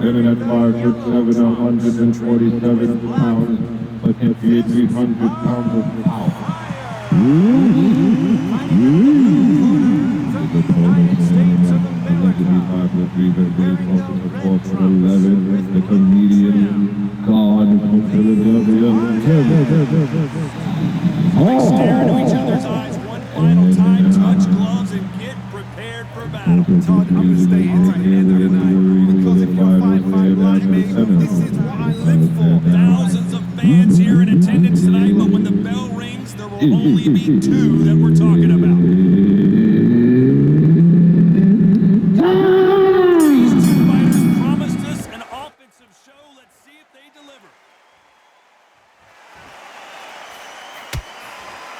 in at 5'7", 147 pounds, but can create 300 pounds of power. The opponent standing at allegedly 5'3", but very close to 4'11", the comedian God from Philadelphia. Stare into each other's eyes one final time, touch gloves, and get prepared for battle. Todd, I'm going to stay here to the end of the night, because if you're 5'5" like me, this is what I live for. Thousands of fans here in attendance tonight, but when the bell rings, there will only be two that we're talking about. These two fighters promised us an offensive show. Let's see if they deliver.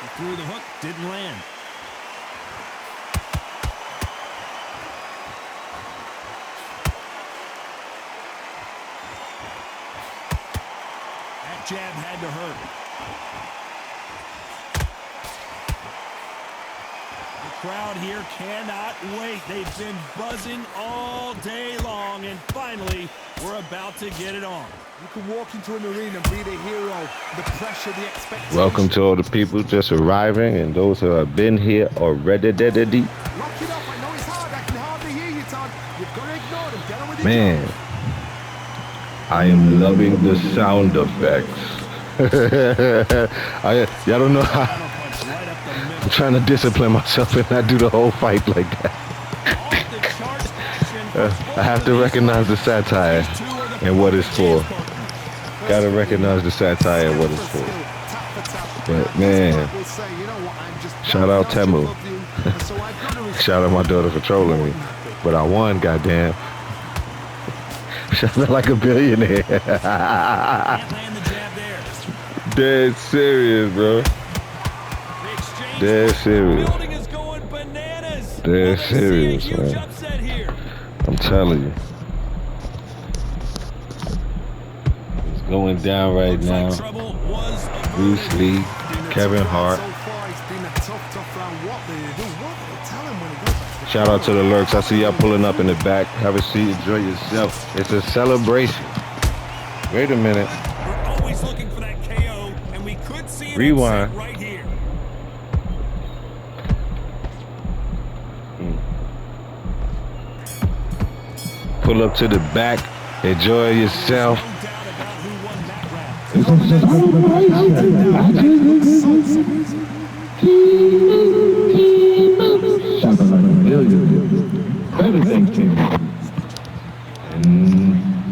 He threw the hook, didn't land. That jab had to hurt. The crowd here cannot wait. They've been buzzing all day long, and finally, we're about to get it on. You can walk into an arena and be the hero, the pressure, the expectation. Welcome to all the people just arriving and those who have been here already. Lock it up. I know it's hard. I can hardly hear you, Todd. You've got to ignore them. Get on with it. Man, I am loving the sound effects. Y'all don't know how I'm trying to discipline myself and not do the whole fight like that. I have to recognize the satire and what it's for. Gotta recognize the satire and what it's for. But man, shout out Temu. Shout out my daughter for trolling me. But I won, goddamn. Shout out like a billionaire. Dead serious, bro. Dead serious. Dead serious, man. I'm telling you. It's going down right now. Bruce Lee, Kevin Hart. Shout out to the lurks. I see y'all pulling up in the back. Have a seat. Enjoy yourself. It's a celebration. Wait a minute. We're always looking for that KO, and we could see it Rewind. right here. Pull up to the back. Enjoy yourself. And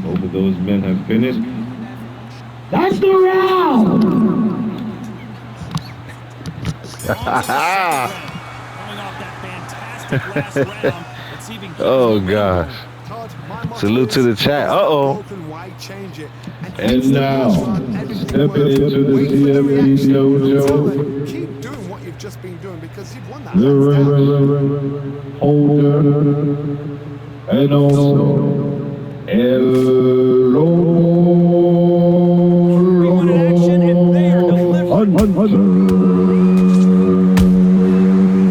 both of those men have finished. That's the round! Oh gosh. Salute to the chat. Uh-oh. And now, stepping into the CMB dojo, Keep doing what you've just been doing, because you've won that. the ring holder, and also El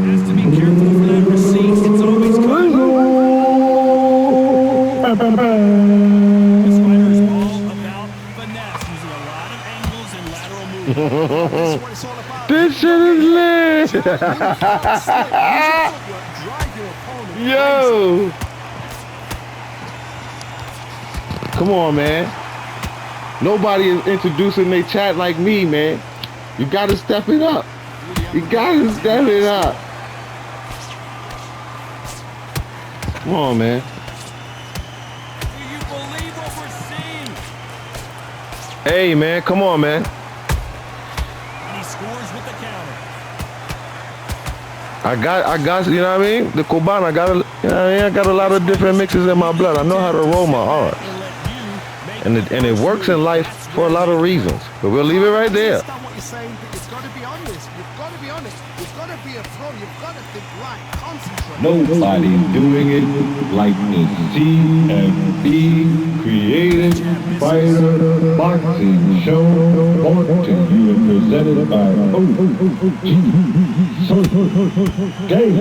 Has to be careful for that receipt. It's always coming. This fighter is all about finesse, using a lot of angles and lateral movement. This shit is lit. Yo. Come on, man. Nobody is introducing their chat like me, man. You gotta step it up. You gotta step it up. Come on, man. Do you believe what we're seeing? Hey, man, come on, man. And he scores with the counter. I got, you know what I mean? The Cubana, I got a lot of different mixes in my blood. I know how to roll my R's. And it works in life for a lot of reasons. But we'll leave it right there. What you're saying, but it's got to be honest. You've got to be honest. You've got to be a pro. You've got to think right. Concentrate. nobody's doing it like the CMB Creative Fighter Boxing Show, brought to you and presented by OG Very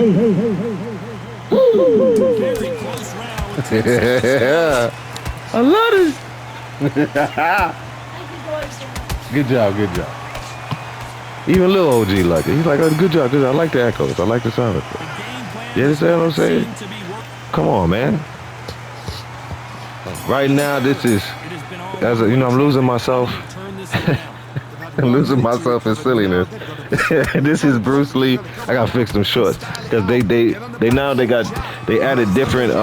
close round. Yeah. I love it. Good job, good job. Even little OG like it. He's like, oh, good job, good job. I like the echoes. I like the sound of it. You understand what I'm saying? Come on, man. Right now, this is, I'm losing myself. I'm losing myself in silliness. This is Bruce Lee. I gotta fix them shorts because they added different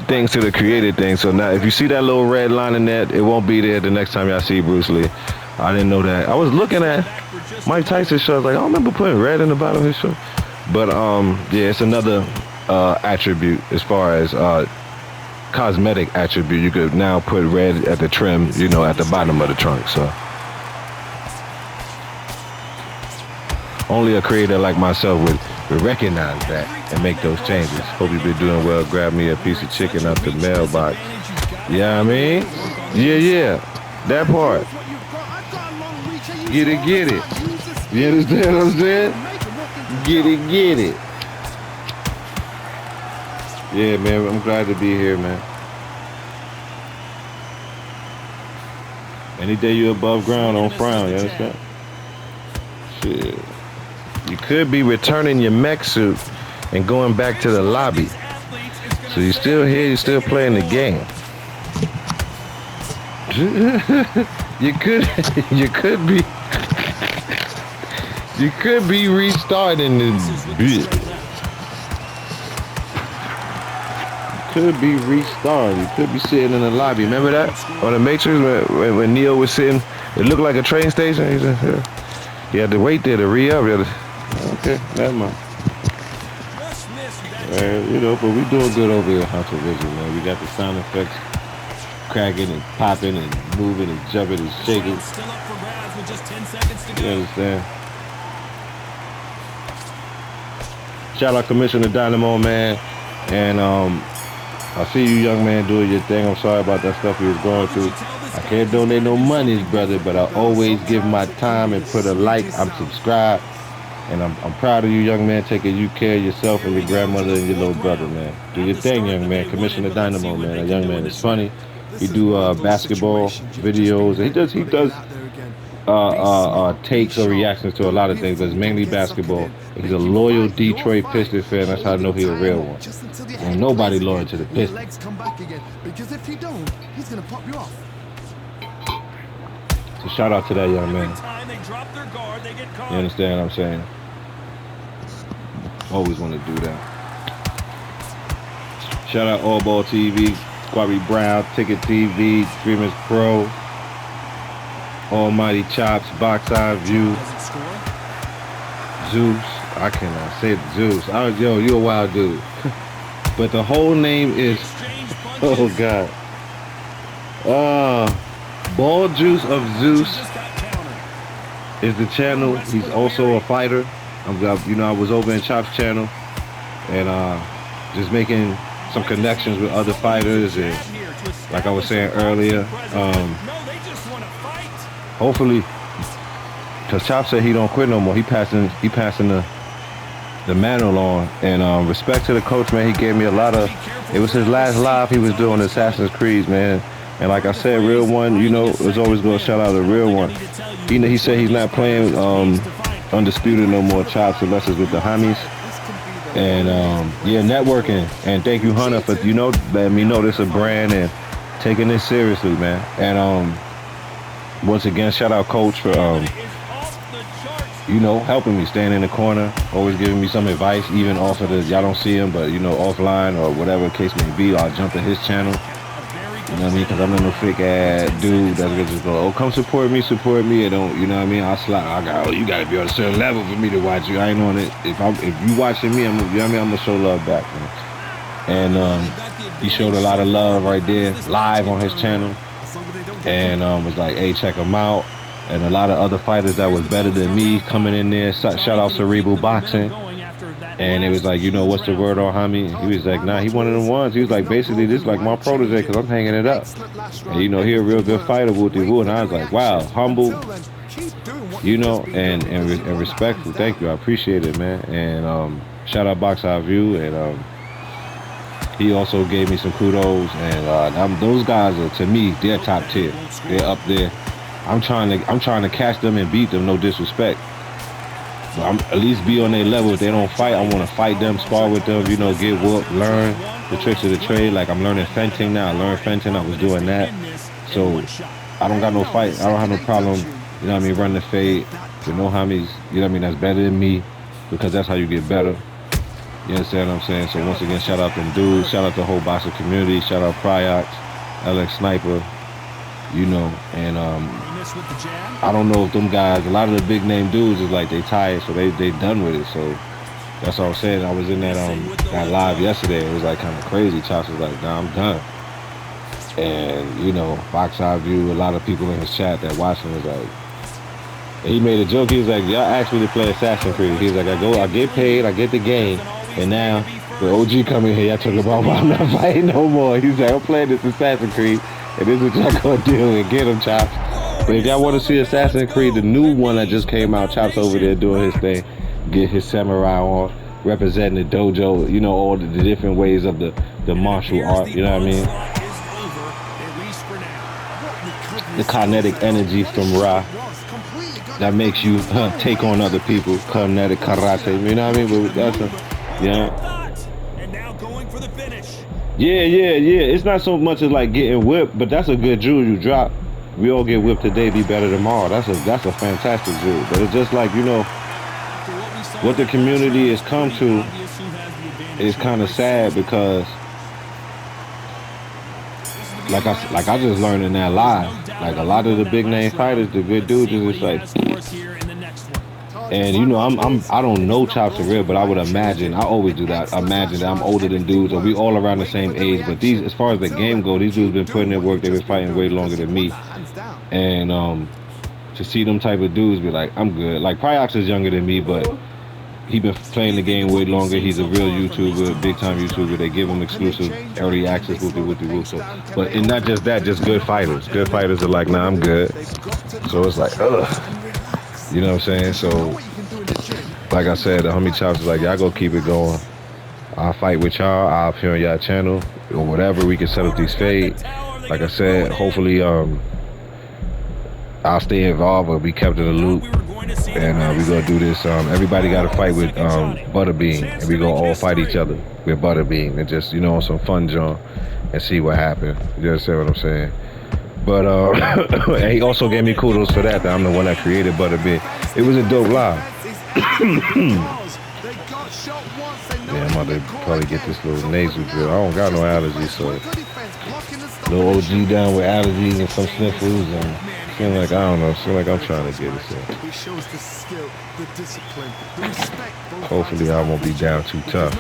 things to the created thing. So now, if you see that little red line in there, it won't be there the next time y'all see Bruce Lee. I didn't know that. I was looking at Mike Tyson's shirt. Like, I don't remember putting red in the bottom of his shirt. But yeah, it's another attribute as far as cosmetic attribute. You could now put red at the trim, you know, at the bottom of the trunk. So only a creator like myself would recognize that and make those changes. Hope you've been doing well. Grab me a piece of chicken out the mailbox. Yeah, I mean, yeah, that part. Get it. You understand what I'm saying? Get it. Yeah, man, I'm glad to be here, man. Any day you're above ground, don't frown, you understand? Shit. You could be returning your mech suit and going back to the lobby. So you're still here, you're still playing the game. You could be restarting this bit. Could be restarted. You could be sitting in the lobby. Remember that on the Matrix when Neo was sitting? It looked like a train station. He said, yeah. He had to wait there to re-up. Okay, never mind. You know, but we doing good over here, Hunter Vision, man. We got the sound effects cracking and popping and moving and jumping and shaking. You understand? Shout out Commissioner Dynamo, man. And I see you, young man, doing your thing. I'm sorry about that stuff you was going through. I can't donate no monies, brother, but I always give my time and put a like. I'm subscribed. And I'm proud of you, young man, taking care of yourself and your grandmother and your little brother, man. Do your thing, young man. Commissioner Dynamo, man. A young man is funny. He do basketball videos. He does takes or reactions to a lot of things, but it's mainly basketball. He's a loyal Detroit Pistons fan. That's how I know he's a real one. And nobody loyal to the Pistons. So shout out to that young man. You understand what I'm saying? Always want to do that. Shout out All Ball TV, Squabby Brown, Ticket TV, Streamers Pro, Almighty Chops, Box Eye View, Zeus. I cannot say Zeus. Yo, you a wild dude. But the whole name is, oh God. Ball Juice of Zeus is the channel. He's also a fighter. I was over in Chop's channel and just making some connections with other fighters, and like I was saying earlier, hopefully, because Chop said he don't quit no more. He passing the mantle on, and respect to the coach, man. He gave me a lot of. It was his last live he was doing Assassin's Creed, man. And like I said, Real One, you know, was always going to shout out a Real One. He said he's not playing Undisputed no more, Chops, unless it's with the homies. And yeah, networking. And thank you, Hunter, for letting me know this is a brand and taking this seriously, man. And once again, shout out Coach for helping me, staying in the corner, always giving me some advice, even off of y'all don't see him, but offline or whatever the case may be. I'll jump to his channel. You know what I mean? Because I'm not no fake ass dude that's gonna just go, oh, come support me, and don't, you know what I mean? I'll slide. You gotta be on a certain level for me to watch you. I ain't on it. If you watching me, I'm gonna show love back, man. And he showed a lot of love right there, live on his channel, and was like, hey, check him out. And a lot of other fighters that was better than me coming in there. Shout out Cerebral Boxing. And it was like, what's the word on homie? He was like, nah, he one of them ones. He was like, basically, this is like my protege because I'm hanging it up. And, he a real good fighter, woo-de-woo. And I was like, wow, humble, and respectful. Thank you. I appreciate it, man. And shout out Box Eye View. And he also gave me some kudos, and those guys are, to me, they're top tier. They're up there. I'm trying to catch them and beat them. No disrespect, but I'm at least be on their level. If they don't fight, I want to fight them, spar with them. You know, get whooped, learn the tricks of the trade. Like I'm learning fencing now. I learned fencing. I was doing that, so I don't got no fight. I don't have no problem. You know what I mean? Running the fade with no homies. You know what I mean? That's better than me, because that's how you get better. You understand what I'm saying? So once again, shout out them dudes. Shout out the whole boxing community. Shout out Pryox, LX Sniper. You know, and I don't know if them guys, a lot of the big name dudes is like they tired, so they done with it. So that's what I'm saying. I was in that live yesterday. It was like kind of crazy. Chops was like, nah, I'm done. And you know, Box Eye View, a lot of people in his chat that watching was like, he made a joke. He was like, y'all asked me to play Assassin's Creed. He's like, I get paid, I get the game, and now the OG come in here, y'all talking about I'm not fighting no more. He's like, I'm playing this Assassin's Creed. And this is what y'all gonna do, and get him, Chops. But if y'all want to see Assassin's Creed, the new one that just came out, Chops over there doing his thing, get his samurai on, representing the dojo, you know, all the different ways of the martial art, you know what I mean? The kinetic energy from Ra that makes you take on other people, kinetic karate, you know what I mean? But that's And now going for the finish. Yeah. It's not so much as like getting whipped, but that's a good jewel you drop. We all get whipped today, be better tomorrow. That's a fantastic jewel. But it's just like, you know, what the community has come to is kind of sad, because like I just learned in that live, like a lot of the big name fighters, the good dudes, is just like. And you know, I don't know Chops in real, but I would imagine, I always do that, imagine that I'm older than dudes, or we all around the same age. But these, as far as the game go, these dudes been putting in work. They've been fighting way longer than me. And to see them type of dudes be like, I'm good. Like Pryox is younger than me, but he been playing the game way longer. He's a real YouTuber, big time YouTuber. They give him exclusive early access, whoopie. So, but and not just that, just good fighters. Good fighters are like, nah, I'm good. So it's like, ugh. You know what I'm saying? So, like I said, the homie Chops is like, y'all go keep it going. I'll fight with y'all. I'll appear on y'all channel or whatever. We can set up these fades. Like I said, hopefully, I'll stay involved or be kept in the loop. And we're gonna do this. Everybody got to fight with Butterbean, and we gonna all fight each other with Butterbean, and just, you know, some fun junk and see what happens. You understand what I'm saying? But and he also gave me kudos for that I'm the one that created Butterbean. It was a dope live. Yeah, I'm about to probably get this little nasal drip. I don't got no allergies, so little OG down with allergies and some sniffles, and feeling like, I don't know, feel like I'm trying to get it. So hopefully I won't be down too tough.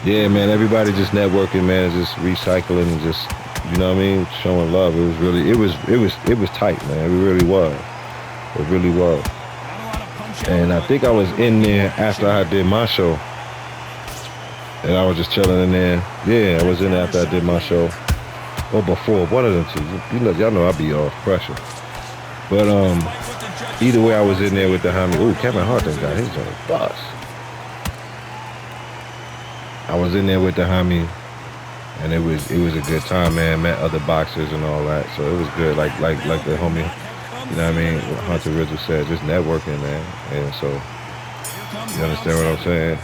Yeah, man, everybody just networking, man, just recycling and just, you know what I mean, showing love. It was really, it was tight, man. It really was. It really was. And I think I was in there after I did my show. And I was just chilling in there. Yeah, I was in there after I did my show. Or before, one of them two. You know, y'all know I be off pressure. But either way, I was in there with the homie. Ooh, Kevin Hart done got his on a bus. I was in there with the homie, and it was a good time, man. Met other boxers and all that, so it was good. Like the homie, you know what I mean? Hunter Rizzo said, just networking, man. And so, you understand what I'm saying?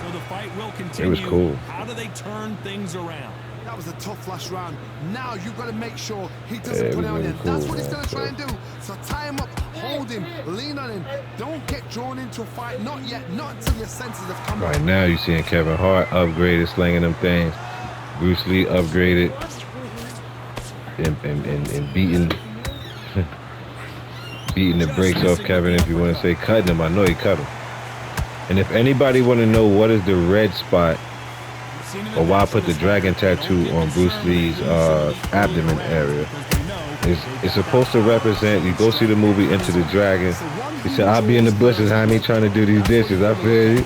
It was cool. How do they turn things around? That was a tough last round. Now you've got to make sure he doesn't put it on you. That's what he's going to try and do. So tie him up, hold him, lean on him. Don't get drawn into a fight. Not yet. Not until your senses have come right now, you're seeing Kevin Hart upgraded, slinging them things. Bruce Lee upgraded and beating the brakes off Kevin, if you want to say cutting him. I know he cut him. And if anybody want to know what is the red spot, or why I put the dragon tattoo on Bruce Lee's abdomen area, it's supposed to represent, you go see the movie Enter the Dragon, he said, I'll be in the bushes, I ain't trying to do these dishes, I feel you.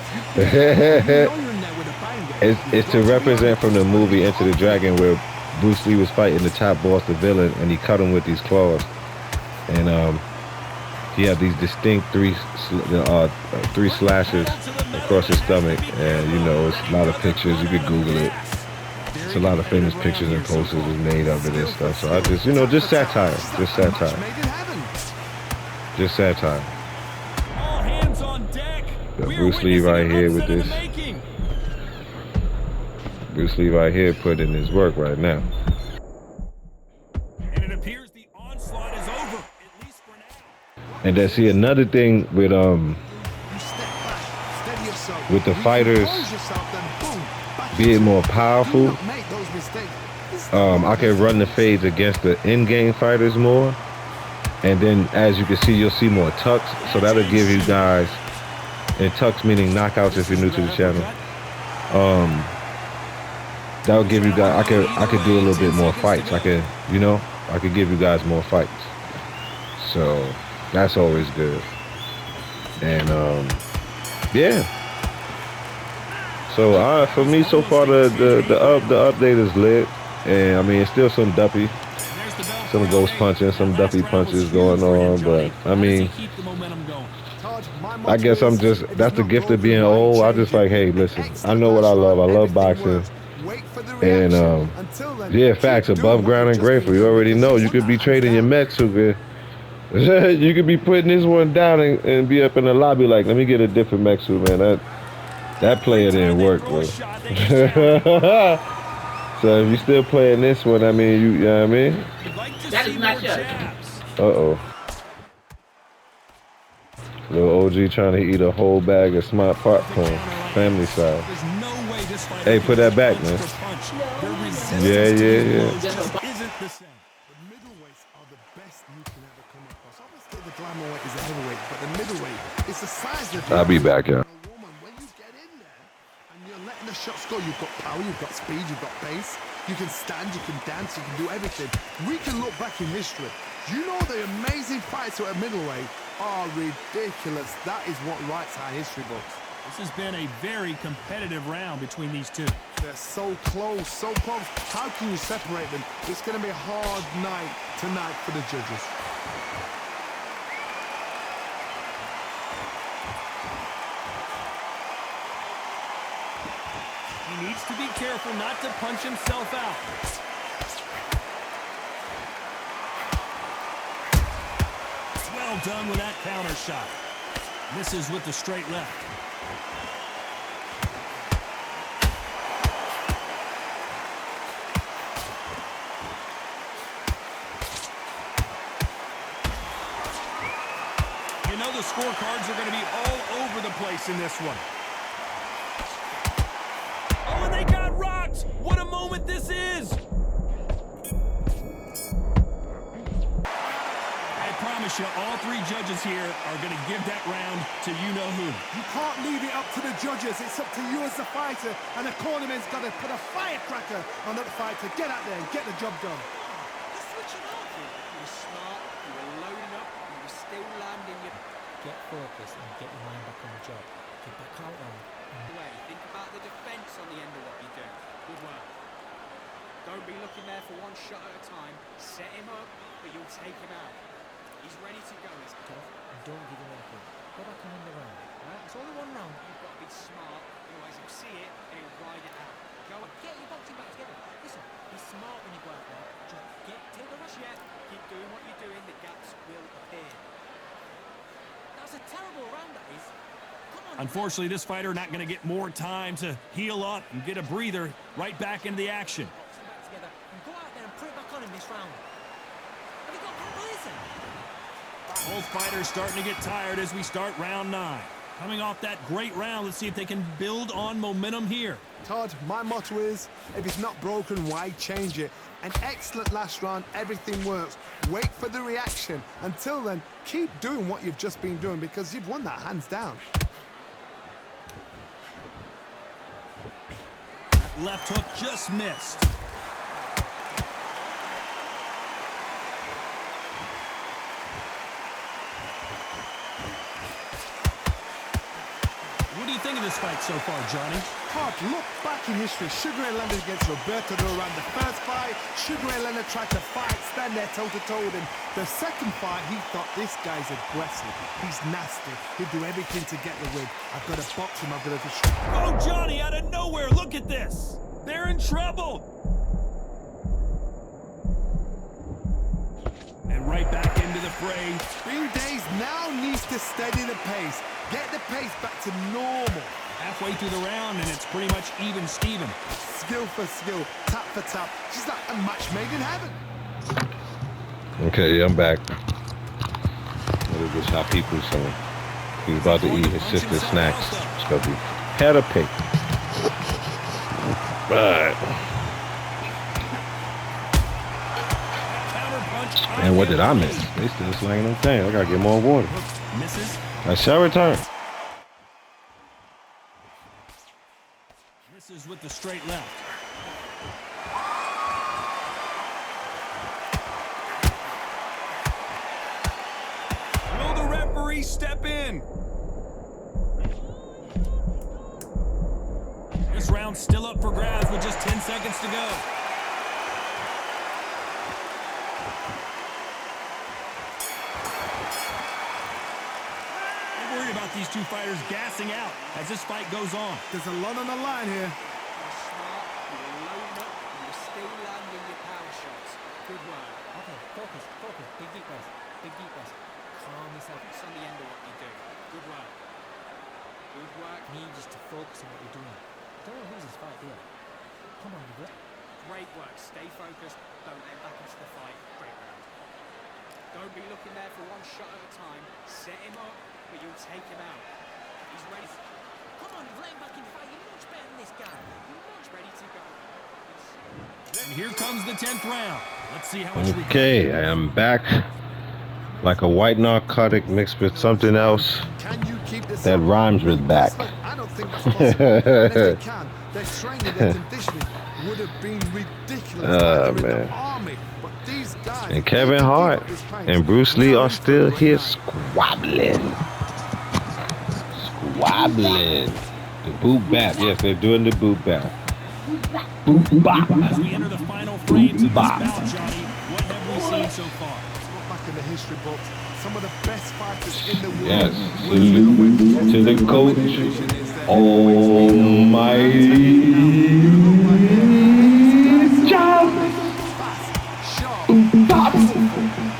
It's to represent from the movie Enter the Dragon, where Bruce Lee was fighting the top boss, the villain, and he cut him with these claws. And he had these distinct three slashes across his stomach, and you know, it's a lot of pictures, you could Google it. It's a lot of famous pictures and posters is made of it and stuff. So I just, you know, just satire. Just satire. Just satire. All hands on deck. Bruce Lee right here with this. Bruce Lee right here putting in his work right now. And it appears the onslaught is over, at least for now. And then see another thing with the fighters being more powerful, I can run the fades against the in-game fighters more, and then as you can see, you'll see more tucks, so that'll give you guys, and tucks meaning knockouts if you're new to the channel, that'll give you guys, I could do a little bit more fights. I could give you guys more fights, so that's always good. And yeah. So for me, so far the update is lit, and I mean it's still some duppy, some ghost punching, some duppy punches going on, but I mean, I guess that's the gift of being old. I just like, hey, listen, I know what I love boxing, and yeah, facts, above ground and grateful. You already know you could be trading your Metsu, you could be putting this one down and be up in the lobby like, let me get a different Metsu, man. That player didn't work, bro. So if you still playing this one, I mean, you know what I mean? That is not shot. Uh-oh. Little OG trying to eat a whole bag of smart popcorn, family size. Hey, put that back, man. Yeah. I'll be back, y'all. The shots go, you've got power, you've got speed, you've got pace, you can stand, you can dance, you can do everything. We can look back in history. You know the amazing fights at middleweight are ridiculous. That is what writes our history books. This has been a very competitive round between these two. They're so close, so close. How can you separate them? It's going to be a hard night tonight for the judges. He needs to be careful not to punch himself out. Well done with that counter shot. Misses with the straight left. You know the scorecards are going to be all over the place in this one. Oh, and they got rocked! What a moment this is! I promise you, all three judges here are going to give that round to you-know-who. You can't leave it up to the judges. It's up to you as the fighter, and the cornerman's got to put a firecracker on that fight to get out there and get the job done. You're switching off. You were smart, you were loading up, you were still landing your... Get focused and get your mind back on the job. Get back out there. Think about the defense on the end of what you do. Good work. Don't be looking there for one shot at a time. Set him up, but you'll take him out. He's ready to go. He's tough and don't give him anything. Go back and win the round. Right? It's only one round. You've got to be smart, otherwise he'll see it and he'll ride it out. Go on. Get your boxing back together. Listen, be smart when you go out there. Just take the rush. Yeah, keep doing what you're doing. The gaps will appear. That's a terrible round, that is. Unfortunately, this fighter not going to get more time to heal up and get a breather right back into the action. Back together and go out there and put it back on in this round. Have you got complacent? Both fighters starting to get tired as we start round 9. Coming off that great round, let's see if they can build on momentum here. Todd, my motto is, if it's not broken, why change it? An excellent last round, everything works. Wait for the reaction. Until then, keep doing what you've just been doing because you've won that hands down. Left hook just missed. What do you think of this fight so far, Johnny? Todd, look back in history. Sugar Ray Leonard against Roberto Duran. The first fight, Sugar Ray Leonard tried to fight, stand there toe-to-toe with him. The second fight, he thought, this guy's aggressive. He's nasty. He'll do everything to get the win. I've got to box him. I've got to destroy him. Oh, Johnny, out of nowhere, look at this. They're in trouble. fray. Green Days now needs to steady the pace. Get the pace back to normal. Halfway through the round, and it's pretty much even Steven. Skill for skill, tap for tap. She's like a match made in heaven. Okay, I'm back. Let me get y'all people some. He's about to eat his sister's snacks. It's gonna be head of pig. Right. And what did I miss? They still slanging them things. I gotta get more water. Misses. I shall return. Misses with the straight left. Will the referee step in? This round's still up for grabs with just 10 seconds to go. I'm worried about these two fighters gassing out as this fight goes on. There's a lot on the line here. You're smart, you're loaded up, and you're still landing your power shots. Good work. Okay, focus. Big deep breath. Calm yourself. Focus on the end of what you do. Good work. Good work. You need just to focus on what you're doing. Don't want to lose this fight here. Come on, you got. Great work. Stay focused. Don't let back into the fight. Great round. Don't be looking there for one shot at a time. Set him up, but you'll take him out. He's ready. Come on, you've let him back in the fight. You're much better than this guy. You're much ready to go. And here comes the 10th round. Let's see how much we Okay, I am back. Like a white narcotic mixed with something else Can you keep this that up? rhymes with back. I don't think that's possible. And if they can, their training, their conditioning would have been ridiculous. Like they're in man. the army. But these guys, And Kevin Hart and Bruce Lee are still here squabbling. The boot bap. Yes, they're doing the boot bap. Boot bap. As we enter the final frames of this bout, Johnny, what have we seen so far? Look back in the history books. Some of the best fighters in the world. Yes, salute to the coach. Almighty John.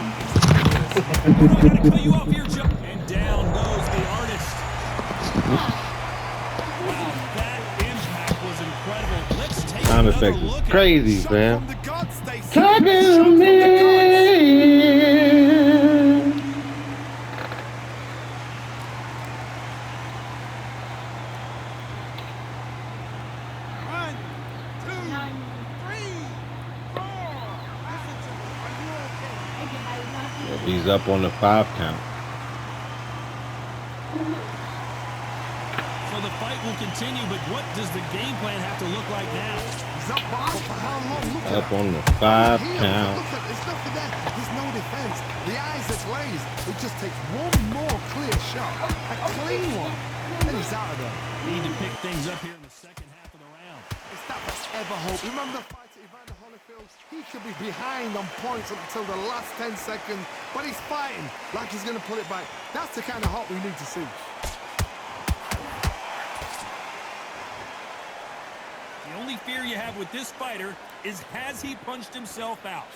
We're not going to cut you off here, Joe. And down goes the artist. Wow, that impact was incredible. Let's take Sound another effect look is at crazy, Shot man. from the gods, they say. Talking to Shot from the me. One, two, three, four. Listen to me. Are you okay? He's up on the 5 count. So the fight will continue, but what does the game plan have to look like now? He's up, but for how long? Look at Up on the 5 Here, count. look at, there's nothing there. There's no defense. The eyes are glazed. It just takes one more clear shot, a clean one, and he's out of there. Need to pick things up here in the second half of the round. Is that the ever hope? Remember the fight at Evander Holyfield? He could be behind on points up until the last 10 seconds, but he's fighting like he's going to pull it back. That's the kind of hope we need to see. The only fear you have with this fighter is has he punched himself out?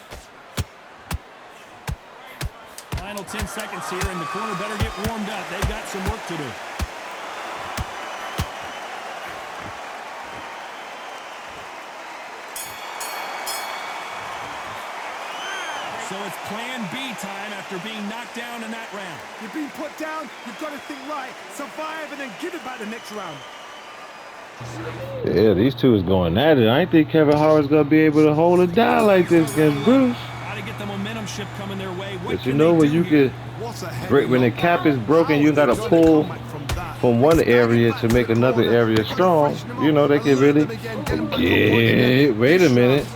Final 10 seconds here, and the corner better get warmed up. They've got some work to do. So it's plan B time after being knocked down in that round. You've been put down, you've got to think right, survive, and then give it back the next round. Yeah, these two is going at it. I think Kevin Hart's gonna be able to hold it down like this against Bruce. Got to get the momentum shift coming their way. What But you can know they when do you here? get when the cap is broken, you gotta pull from one area to make another area strong. You know they can really get. Wait a minute.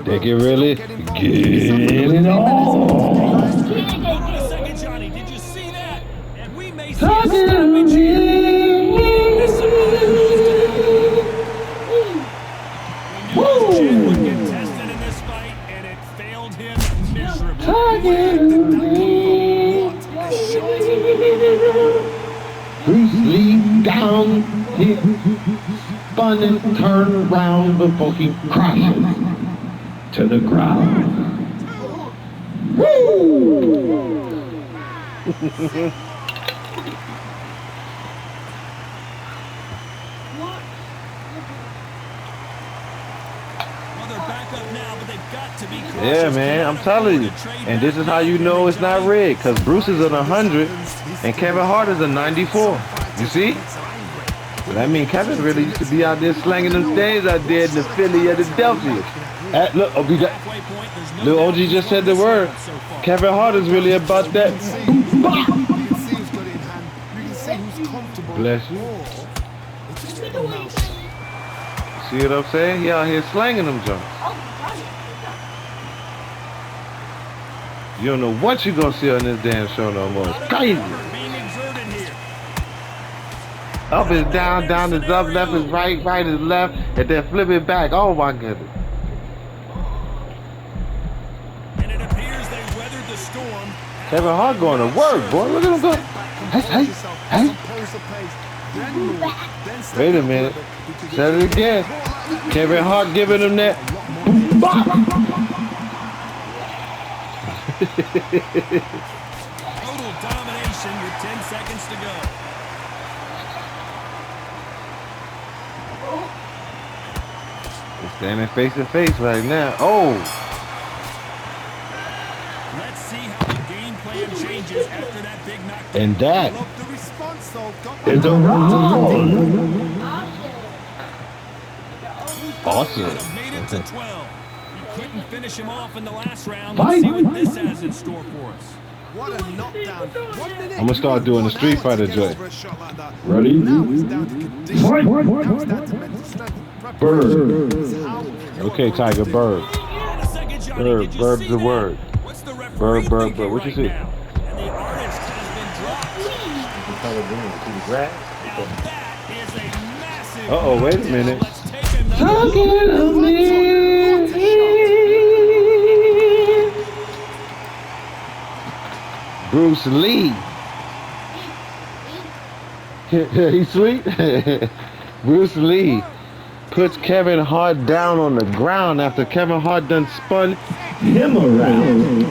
They can really get it on. Hold on a second, Johnny. Did you see that? And we may see a stoppage here. This We knew his chin would get tested in this fight, and it failed him miserably. Bruce Lee down, he spun and turned around before he crashes to the ground. Well, they're back up now, but they've got to be cautious. Yeah, man, I'm telling you. And this is how you know it's not rigged, because Bruce is an 100 and Kevin Hart is a 94. You see? That means Kevin really used to be out there slanging them things out there in the Philly of Philadelphia. Look, we got, little OG just said the word. Kevin Hart is really about that. Bless you. See what I'm saying? He out here slanging them jumps. You don't know what you're going to see on this damn show no more. It's crazy. Up is down, down is up, left is right, right is left, and then flip it back. Oh my goodness. And it appears they weathered the storm. Kevin Hart going to work, boy. Look at him go. Hey. Wait a minute. Said it again. Kevin Hart giving him that. Total domination with 10 seconds to go. They're standing face to face right now. Oh. Let's see how the game plan changes after that big knockdown. And that The response though is a round. Could Awesome. have made it to 12. You couldn't finish him off in the last round. Let's see what this has in store for us. What a knockdown. 1 minute. I'm gonna start doing the Street Fighter joint. Ready? Now it's down to condition. Fight. Comes down to mental strength. Bird. Okay, Tiger, bird. And a second, Johnny. Bird, Did you bird's see the that? word. What's the referee Bird, bird, thinking bird. What you right see? now? And the artist has been dropped. Now that is a massive Uh-oh, wait a minute. Let's take another. Bruce Lee. He's sweet. Bruce Lee puts Kevin Hart down on the ground after Kevin Hart done spun him around.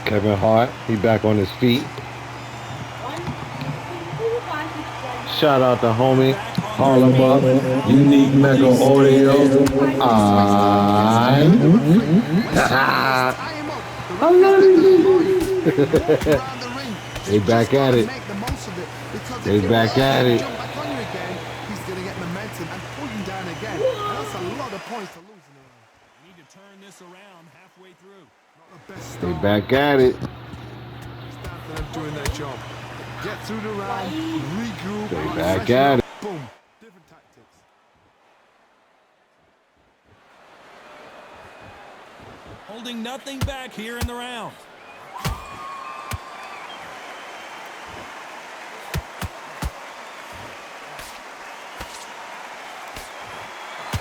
Kevin Hart, he back on his feet. Shout out to homie Harlem Up, Unique Mega Audio. I love you. They back at it. They back at it. He's going to get momentum and pull you down again. And that's a lot of points to lose in a round. Need to turn this around halfway through. Not the best They start. back at it. It's down to them doing their job. Get through the round, regroup. They and back freshen at up. it. Boom. Different tactics. Holding nothing back here in the round.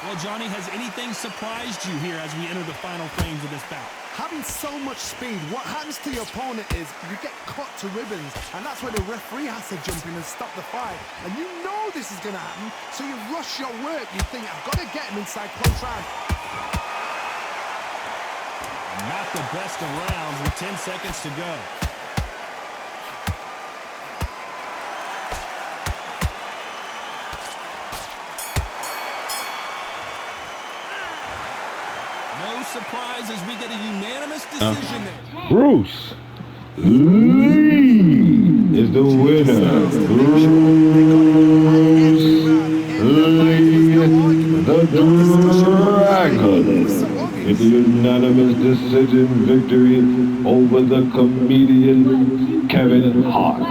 Well, Johnny, has anything surprised you here as we enter the final frames of this bout? Having so much speed, what happens to your opponent is you get cut to ribbons, and that's where the referee has to jump in and stop the fight. And you know this is going to happen, so you rush your work. You think, I've got to get him inside close round. Not the best of rounds with 10 seconds to go. No surprise as we get a unanimous decision there. Bruce Lee is the winner. Bruce Lee, the Dragon. It's a unanimous decision victory over the comedian Kevin Hart.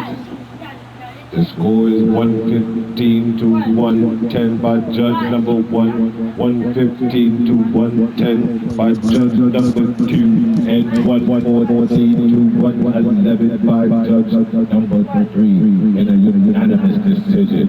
The score is 115 to 110 by judge number 1, 115 to 110 by judge number 2, and 114 to 111 by judge number 3 in a unanimous decision.